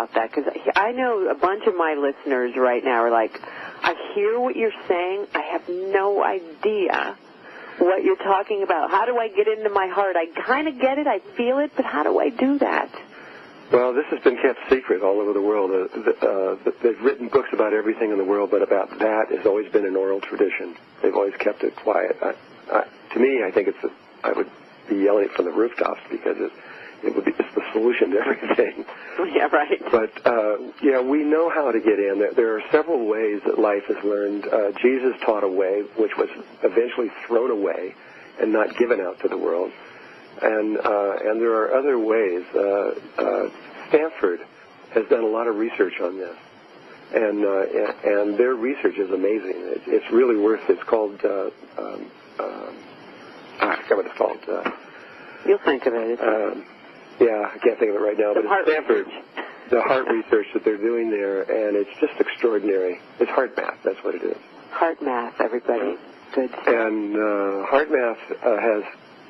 about that, because I know a bunch of my listeners right now are like, I hear what you're saying. I have no idea what you're talking about. How do I get into my heart? I kind of get it. I feel it, but how do I do that? Well, this has been kept secret all over the world. They've written books about everything in the world, but about that has always been an oral tradition. They've always kept it quiet. To me, I think I would be yelling it from the rooftops because it's the solution to everything. Yeah, right. But, we know how to get in. There are several ways that life is learned. Jesus taught a way which was eventually thrown away and not given out to the world. And there are other ways. Stanford has done a lot of research on this, and their research is amazing. It's really worth. It's called. I forget what it's called. You'll think of it. I can't think of it right now. But it's Stanford, the heart research that they're doing there, and it's just extraordinary. It's heart math. That's what it is. Heart math, everybody. Good. And heart math has.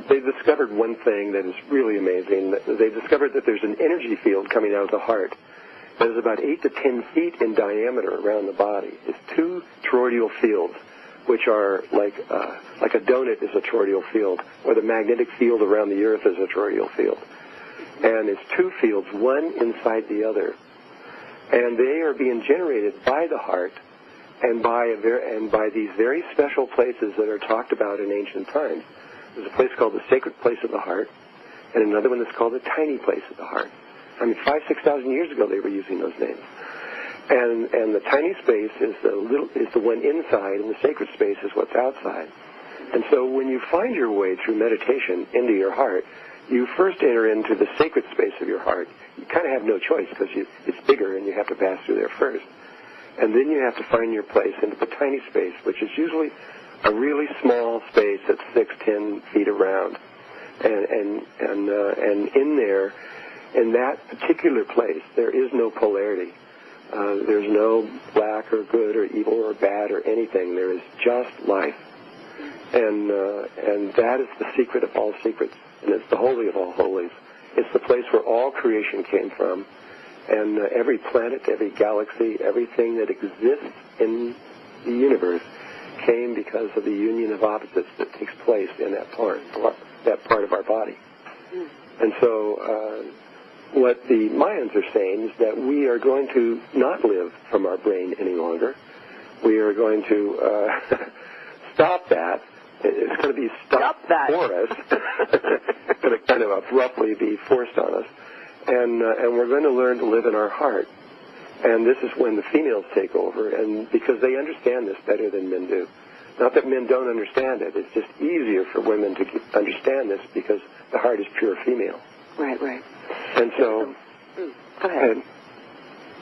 They've discovered one thing that is really amazing. They've discovered that there's an energy field coming out of the heart that is about 8 to 10 feet in diameter around the body. It's two toroidal fields, which are like a donut is a toroidal field, or the magnetic field around the Earth is a toroidal field. And it's two fields, one inside the other. And they are being generated by the heart and by these very special places that are talked about in ancient times. There's a place called the sacred place of the heart, and another one that's called the tiny place of the heart. 5,000-6,000 years ago they were using those names. And the tiny space is the one inside, and the sacred space is what's outside. And so when you find your way through meditation into your heart, you first enter into the sacred space of your heart. You kind of have no choice because it's bigger and you have to pass through there first. And then you have to find your place into the tiny space, which is usually a really small space that's 6-10 feet around, and in there, in that particular place, there is no polarity. There's no black or good or evil or bad or anything. There is just life, and that is the secret of all secrets, and it's the holy of all holies. It's the place where all creation came from, and every planet, every galaxy, everything that exists in the universe came because of the union of opposites that takes place in that part of our body. And so what the Mayans are saying is that we are going to not live from our brain any longer. We are going to stop that. It's going to be stopped for us. It's going to kind of abruptly be forced on us. And we're going to learn to live in our heart. And this is when the females take over, and because they understand this better than men do. Not that men don't understand it. It's just easier for women to understand this because the heart is pure female. Right. And so... Go ahead.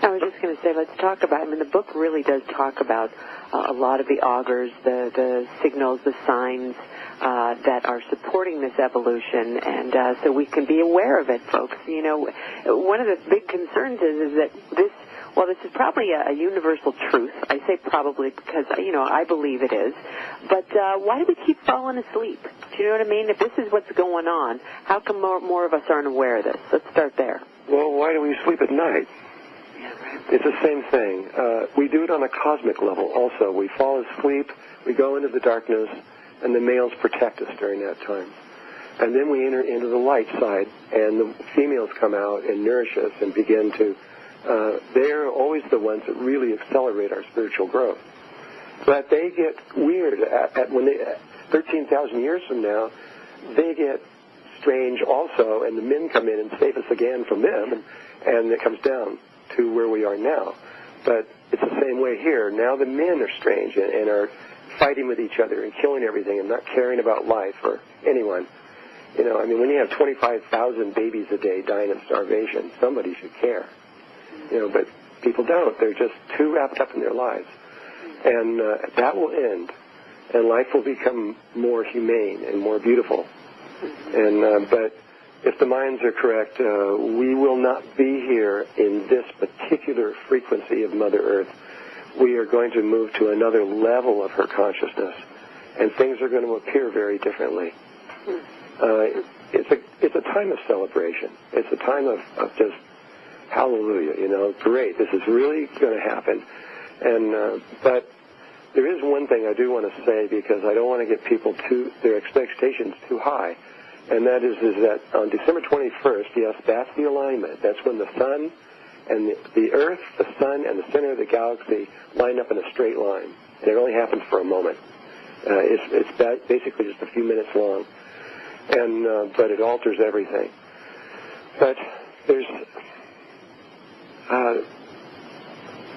I was just going to say, let's talk about, the book really does talk about a lot of the augurs, the signals, the signs that are supporting this evolution, and so we can be aware of it, folks. One of the big concerns is that this is probably a universal truth. I say probably because, I believe it is. But why do we keep falling asleep? Do you know what I mean? If this is what's going on, how come more of us aren't aware of this? Let's start there. Well, why do we sleep at night? It's the same thing. We do it on a cosmic level also. We fall asleep, we go into the darkness, and the males protect us during that time. And then we enter into the light side, and the females come out and nourish us and begin to... they're always the ones that really accelerate our spiritual growth. But they get weird. When 13,000 years from now, they get strange also, and the men come in and save us again from them, and it comes down to where we are now. But it's the same way here. Now the men are strange and are fighting with each other and killing everything and not caring about life or anyone. When you have 25,000 babies a day dying of starvation, somebody should care. But people don't. They're just too wrapped up in their lives. And that will end, and life will become more humane and more beautiful. And but if the minds are correct, we will not be here in this particular frequency of Mother Earth. We are going to move to another level of her consciousness, and things are going to appear very differently. It's a time of celebration. It's a time of just hallelujah, great, this is really going to happen. And but there is one thing I do want to say, because I don't want to get people their expectations too high, and that is that on December 21st, yes, that's the alignment. That's when the sun and the Earth, the sun, and the center of the galaxy line up in a straight line. And it only happens for a moment. It's basically just a few minutes long, and but it alters everything. But there's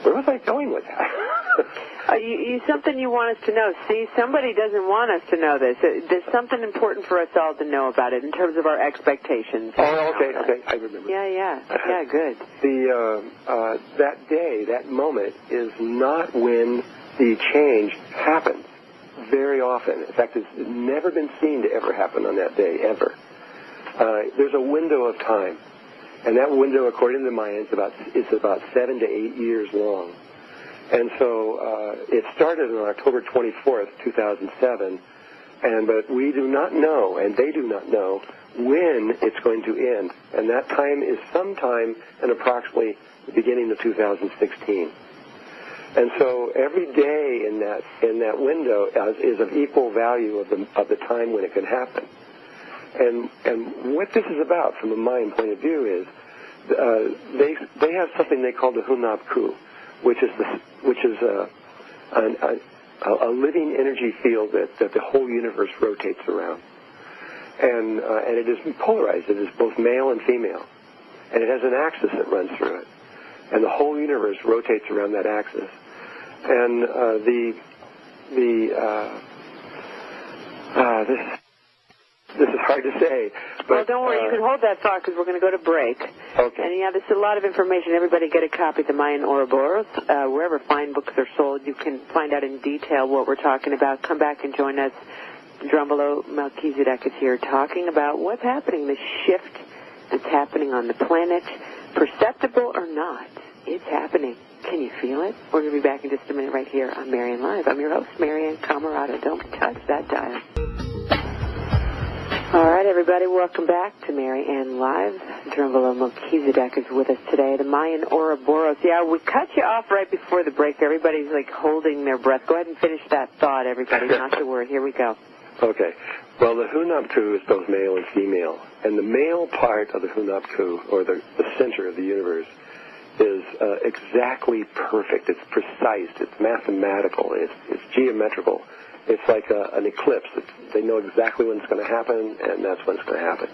where was I going with that? Something you want us to know. See, somebody doesn't want us to know this. There's something important for us all to know about it in terms of our expectations. Oh, okay, I remember. Yeah, good. That day, that moment, is not when the change happens very often. In fact, it's never been seen to ever happen on that day, ever. There's a window of time, and that window, according to the Mayans, is about 7 to 8 years long. And so it started on October 24th, 2007, but we do not know, and they do not know, when it's going to end. And that time is sometime in approximately the beginning of 2016. And so every day in that window is of equal value of the time when it can happen. And what this is about, from a Mayan point of view, is they have something they call the Hunab Ku, which is a living energy field that the whole universe rotates around, and it is polarized. It is both male and female, and it has an axis that runs through it, and the whole universe rotates around that axis. And this is hard to say. But, well, don't worry. You can hold that thought, because we're going to go to break. Okay. And, this is a lot of information. Everybody get a copy of the Mayan Ouroboros. Wherever fine books are sold, you can find out in detail what we're talking about. Come back and join us. Drunvalo Melchizedek is here talking about what's happening, the shift that's happening on the planet. Perceptible or not, it's happening. Can you feel it? We're going to be back in just a minute right here on Marianne Live. I'm your host, Marianne Camarada. Don't touch that dial. All right, everybody, welcome back to Marianne Live. Drunvalo Melchizedek is with us today. The Mayan Ouroboros. Yeah, we cut you off right before the break. Everybody's holding their breath. Go ahead and finish that thought, everybody. Not to worry. Here we go. Okay. Well, the Hunab Ku is both male and female. And the male part of the Hunab Ku, or the center of the universe, is exactly perfect. It's precise. It's mathematical. It's geometrical. It's like an eclipse. They know exactly when it's going to happen, and that's when it's going to happen.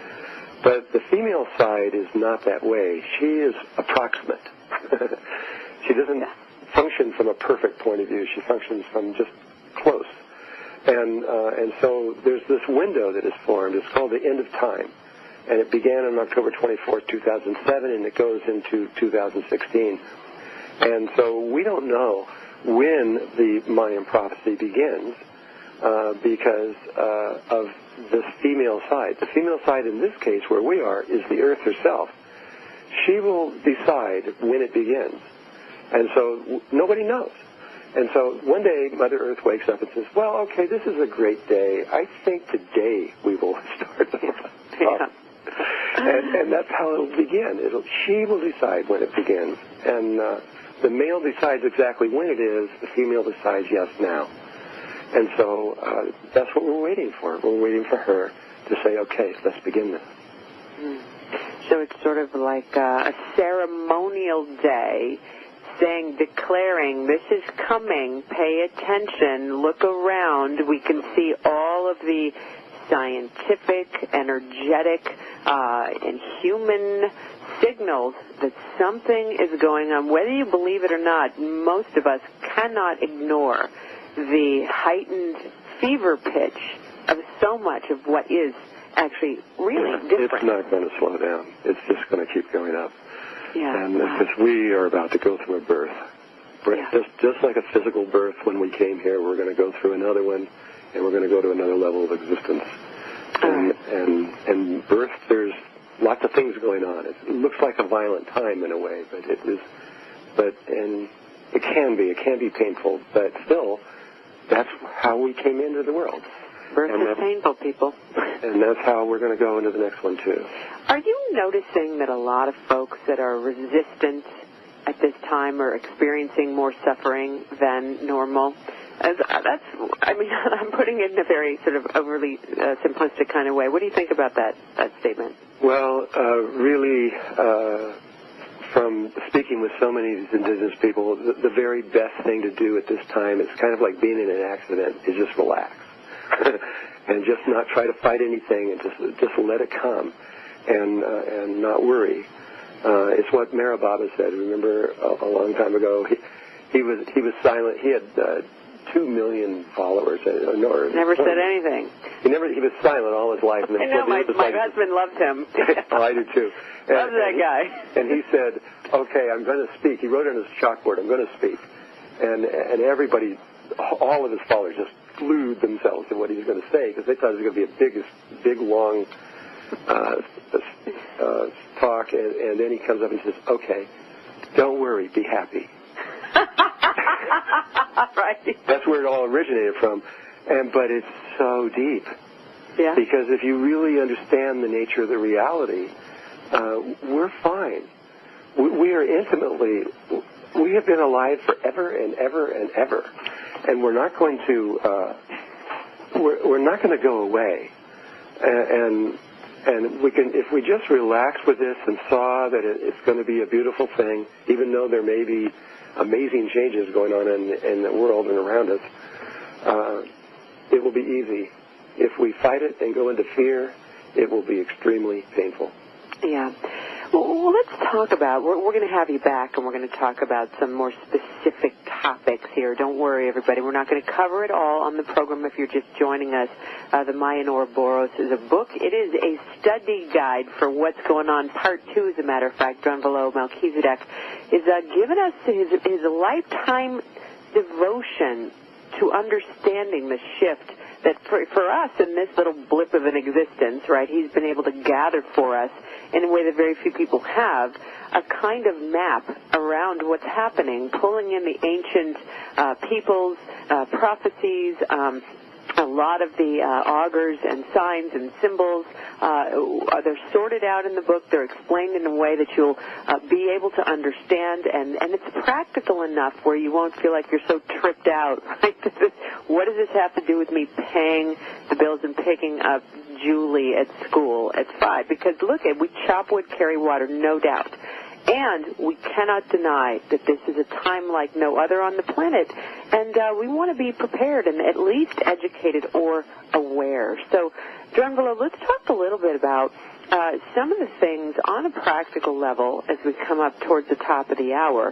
But the female side is not that way. She is approximate. She doesn't function from a perfect point of view. She functions from just close. And so there's this window that is formed. It's called the end of time. And it began on October 24th, 2007, and it goes into 2016. And so we don't know when the Mayan prophecy begins, because of this female side. The female side in this case, where we are, is the Earth herself. She will decide when it begins. And so nobody knows. And so one day Mother Earth wakes up and says, well, okay, this is a great day. I think today we will start the process. And that's how it'll begin. She will decide when it begins. And the male decides exactly when it is. The female decides yes now. And so that's what we're waiting for. We're waiting for her to say, okay, let's begin this. So it's sort of like a ceremonial day, declaring, this is coming, pay attention, look around. We can see all of the scientific, energetic, and human signals that something is going on. Whether you believe it or not, most of us cannot ignore the heightened fever pitch of so much of what is actually really different. It's not going to slow down. It's just going to keep going up. Yeah. And because we are about to go through a birth. Just like a physical birth when we came here, we're going to go through another one, and we're going to go to another level of existence. And birth, there's lots of things going on. It looks like a violent time in a way, but it is. And it can be painful, but still, that's how we came into the world. Birth is painful, people. And that's how we're going to go into the next one, too. Are you noticing that a lot of folks that are resistant at this time are experiencing more suffering than normal? I'm putting it in a very sort of overly simplistic kind of way. What do you think about that statement? Well, really, from speaking with so many of these indigenous people, the very best thing to do at this time is kind of like being in an accident, is just relax. And just not try to fight anything, and just let it come, and not worry. It's what Mara Baba said. Remember, a long time ago, he was silent. He had 2 million followers. Never said anything. He was silent all his life. And I know, my husband loves him. Oh, I do too. Loves that guy. And he said, "Okay, I'm going to speak." He wrote on his chalkboard, "I'm going to speak," and everybody, all of his followers, just glued themselves to what he was going to say, because they thought it was going to be a big, long talk, and then he comes up and says, "Okay, don't worry, be happy." Right. That's where it all originated from, but it's so deep. Yeah. Because if you really understand the nature of the reality, we're fine. We are intimately, we have been alive forever and ever and ever, and we're not going to, we're not going to go away. And we can, if we just relax with this and saw that it's going to be a beautiful thing, even though there may be amazing changes going on in the world and around us, it will be easy. If we fight it and go into fear, it will be extremely painful. Yeah. Well, let's talk about, we're going to have you back, and we're going to talk about some more specific topics here. Don't worry, everybody. We're not going to cover it all on the program if you're just joining us. The Mayan Ouroboros is a book. It is a study guide for what's going on. Part 2, as a matter of fact, Drunvalo Melchizedek is giving us his lifetime devotion to understanding the shift that for us in this little blip of an existence, right, he's been able to gather for us in a way that very few people have, a kind of map around what's happening, pulling in the ancient peoples, prophecies, a lot of the augurs and signs and symbols. They're sorted out in the book. They're explained in a way that you'll be able to understand, and it's practical enough where you won't feel like you're so tripped out. Right? What does this have to do with me paying the bills and picking up Julie at school at 5? Because look, we chop wood, carry water, no doubt. And we cannot deny that this is a time like no other on the planet, and we want to be prepared and at least educated or aware. So, Drunvalo, let's talk a little bit about some of the things on a practical level as we come up towards the top of the hour